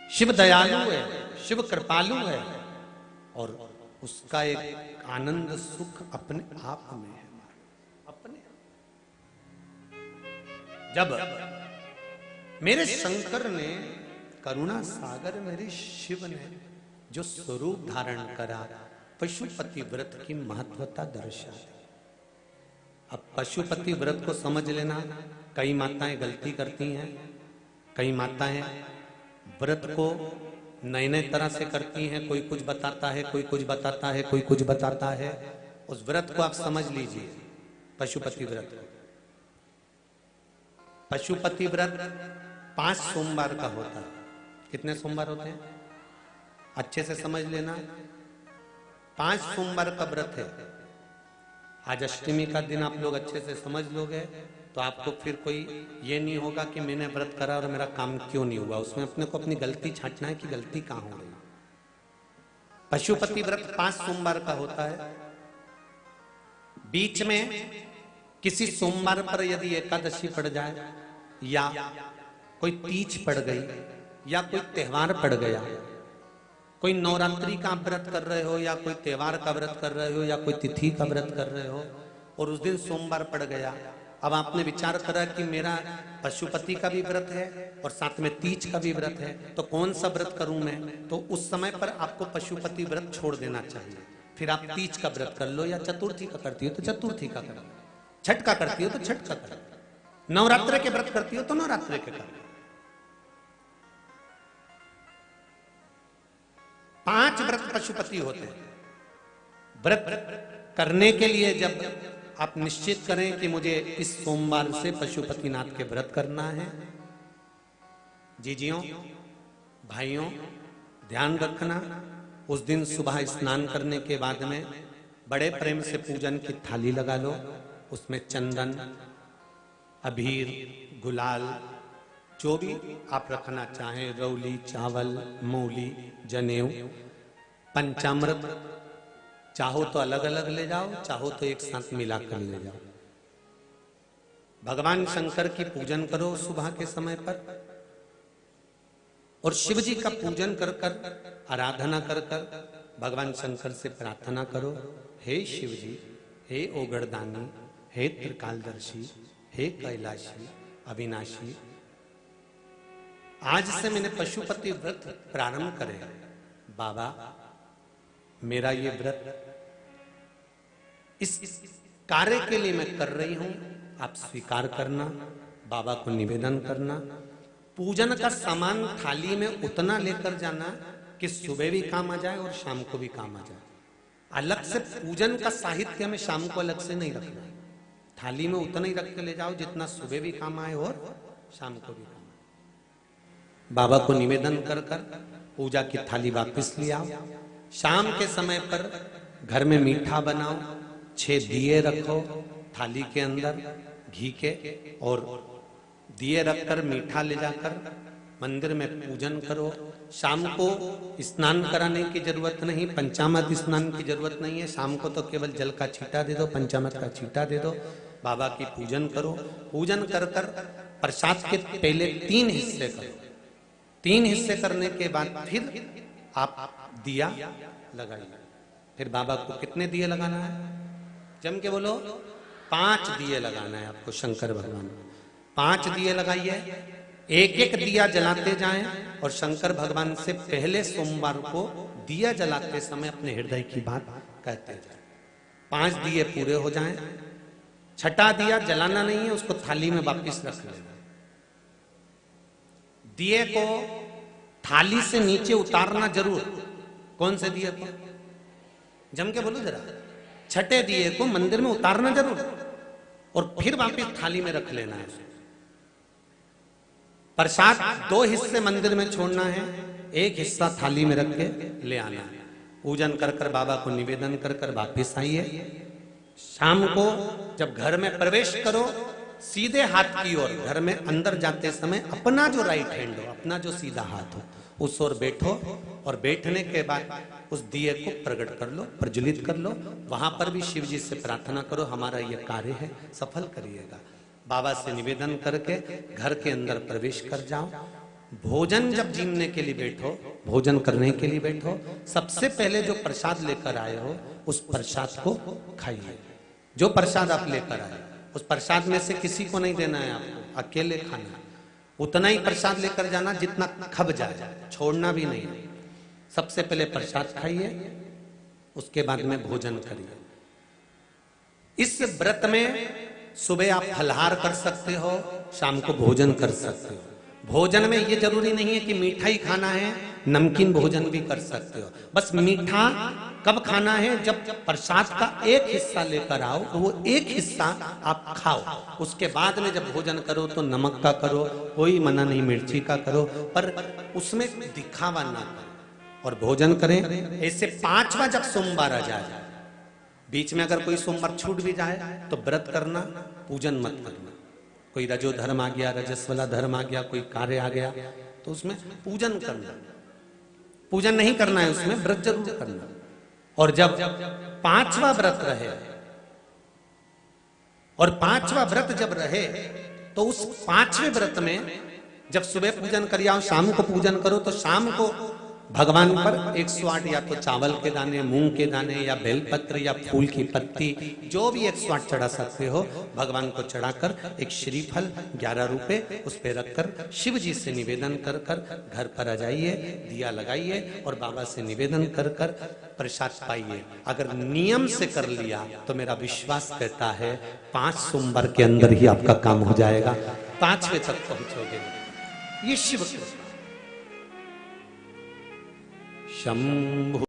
शिव दयालु है, शिव कृपालु है और उसका एक आनंद सुख अपने आप में है। अपने जब मेरे शंकर ने, करुणा सागर मेरे शिव ने जो स्वरूप धारण करा, पशुपति व्रत की महत्वता दर्शा। अब पशुपति व्रत को समझ लेना। कई माताएं गलती करती हैं, कई माताएं व्रत को नए नए तरह से करती हैं। कोई कुछ बताता है, कोई कुछ बताता है, कोई कुछ बताता है। उस व्रत को आप समझ लीजिए, पशुपति व्रत। पशुपति व्रत 5 सोमवार का होता है। कितने सोमवार होते हैं अच्छे से समझ लेना। 5 सोमवार का व्रत है। आज अष्टमी का दिन आप लोग अच्छे से समझ लोगे तो आपको फिर कोई ये नहीं होगा कि मैंने व्रत करा और मेरा काम क्यों नहीं हुआ। उसमें अपने को अपनी गलती छांटना है कि गलती कहां हो गई। पशुपति व्रत 5 सोमवार का होता है। बीच में किसी सोमवार पर यदि एकादशी पड़ जाए या कोई तीज पड़ गई या कोई त्योहार पड़ गया, कोई नवरात्रि का व्रत कर रहे हो या कोई त्योहार का व्रत कर रहे हो या कोई तिथि का व्रत कर रहे हो और उस दिन सोमवार पड़ गया, अब आपने विचार करा कि मेरा पशुपति का भी व्रत है और साथ में तीज का भी व्रत है, तो कौन सा व्रत करूं मैं। तो उस समय पर आपको पशुपति व्रत छोड़ देना चाहिए। फिर आप तीज का व्रत कर लो, या चतुर्थी का करती हो तो चतुर्थी का कर लो, छठ का करती हो तो छठ का कर लो, नवरात्र के व्रत करती हो तो नवरात्र के कर लो। 5 व्रत पशुपति होते हैं। व्रत करने के लिए जब आप निश्चित करें कि मुझे इस सोमवार से पशुपतिनाथ के व्रत करना है, जीजियों भाइयों ध्यान रखना, उस दिन सुबह स्नान करने के बाद में बड़े प्रेम से पूजन की थाली लगा लो। उसमें चंदन, अबीर, गुलाल, जो भी आप रखना चाहें, रौली, चावल, मूली, जनेऊ, पंचामृत, चाहो तो अलग अलग ले जाओ, चाहो तो एक साथ मिलाकर ले जाओ। भगवान शंकर की पूजन करो सुबह के समय पर और शिव जी का पूजन कर कर, आराधना कर कर भगवान शंकर से प्रार्थना करो, हे शिव जी, हे ओगड़दानी, हे त्रिकालदर्शी, हे कैलाशी, अविनाशी, आज से मैंने पशुपति व्रत प्रारंभ करे। बाबा मेरा ये व्रत इस कार्य के लिए मैं कर रही हूं, आप स्वीकार करना। बाबा को निवेदन करना। पूजन का सामान थाली में उतना लेकर जाना कि सुबह भी काम आ जाए और शाम को भी काम आ जाए। अलग से पूजन का साहित्य में शाम को अलग से नहीं रखना। थाली में उतना ही रख के ले जाओ जितना सुबह भी काम आए और शाम को भी काम आए। बाबा को निवेदन कर कर पूजा की थाली वापस ले आओ। शाम के समय पर घर में मीठा बनाओ, 6 दिए रखो थाली के अंदर घी के, और दिए रखकर मीठा ले जाकर मंदिर में पूजन करो। शाम को स्नान कराने की जरूरत नहीं, पंचामृत स्नान की जरूरत नहीं है। शाम को तो केवल जल का छींटा दे दो, पंचामृत का छींटा दे दो, बाबा की पूजन करो। पूजन कर कर प्रसाद के पहले 3 हिस्से करो। 3 हिस्से करने के बाद फिर आप दिया लगाइए। फिर बाबा को कितने दिए लगाना है, जम के बोलो, 5 दिए लगाना है आपको शंकर भगवान को। 5 दिए लगाइए, एक एक दिया जलाते जाएं और शंकर भगवान से पहले सोमवार को दिया जलाते समय अपने हृदय की बात कहते जाएं। 5 दिए पूरे हो जाएं। छठा दिया जलाना नहीं है, उसको थाली में वापस रख लेना। दिए को थाली से नीचे उतारना जरूर। कौन से दिए को, जम के बोलो जरा, छठे दिए को मंदिर में उतारना जरूर और फिर वापस थाली में रख लेना है। प्रसाद 2 हिस्से मंदिर में छोड़ना है, 1 हिस्सा थाली में रख के ले आना है। पूजन कर कर बाबा को निवेदन कर कर वापिस आइए। शाम को जब घर में प्रवेश करो, सीधे हाथ की ओर, घर में अंदर जाते समय अपना जो राइट हैंड हो, अपना जो सीधा हाथ हो, उस ओर बैठो और बैठने के बाद उस दिए को प्रकट कर लो, प्रज्वलित कर लो। वहां पर भी शिव जी से प्रार्थना करो, हमारा यह कार्य है सफल करिएगा। बाबा से निवेदन करके घर के अंदर प्रवेश कर जाओ। भोजन जब जीमने के लिए बैठो, भोजन करने के लिए बैठो, सबसे पहले जो प्रसाद लेकर आए हो उस प्रसाद को खाइए। जो प्रसाद आप लेकर आए उस प्रसाद में से किसी को नहीं देना है आपको, अकेले खाना। उतना ही प्रसाद लेकर जाना जितना खब जाए, छोड़ना भी नहीं। सबसे पहले प्रसाद खाइए, उसके बाद में भोजन करिए। इस व्रत में सुबह आप फलहार कर सकते हो, शाम को भोजन कर सकते हो। भोजन में ये जरूरी नहीं है कि मीठा ही खाना है, नमकीन भोजन भी कर सकते हो। बस मीठा कब खाना है, जब प्रसाद का एक हिस्सा लेकर आओ तो वो एक हिस्सा आप खाओ। उसके बाद में जब भोजन करो तो नमक का करो, कोई मना नहीं, मिर्ची का करो, पर उसमें दिखावा ना करो और भोजन करें। ऐसे 5वां जब सोमवार आ जाए, बीच में अगर कोई सोमवार छूट भी जाए तो व्रत करना, पूजन मत करना। कोई रजो धर्म आ गया, रजस वाला धर्म आ गया, कोई कार्य आ गया तो उसमें पूजन करना, पूजन नहीं करना है, उसमें व्रत जरूर करना। और जब 5वां व्रत रहे, और 5वां व्रत जब रहे तो उस 5वें व्रत में जब सुबह पूजन कर आओ, शाम को पूजन करो, तो शाम को भगवान पर 108 या तो चावल के दाने, मूंग के दाने, या बेलपत्र, या फूल की पत्ती, जो भी 108 चढ़ा सकते हो भगवान को चढ़ाकर एक श्रीफल 11 रुपए उस पे रखकर शिव जी से निवेदन कर कर घर पर आ जाइए, दिया लगाइए और बाबा से निवेदन कर कर प्रसाद पाइए। अगर नियम से कर लिया तो मेरा विश्वास कहता है 5 सोमवार के अंदर ही आपका काम हो जाएगा, 5वें तक पहुंचोगे। ये शिव शंभु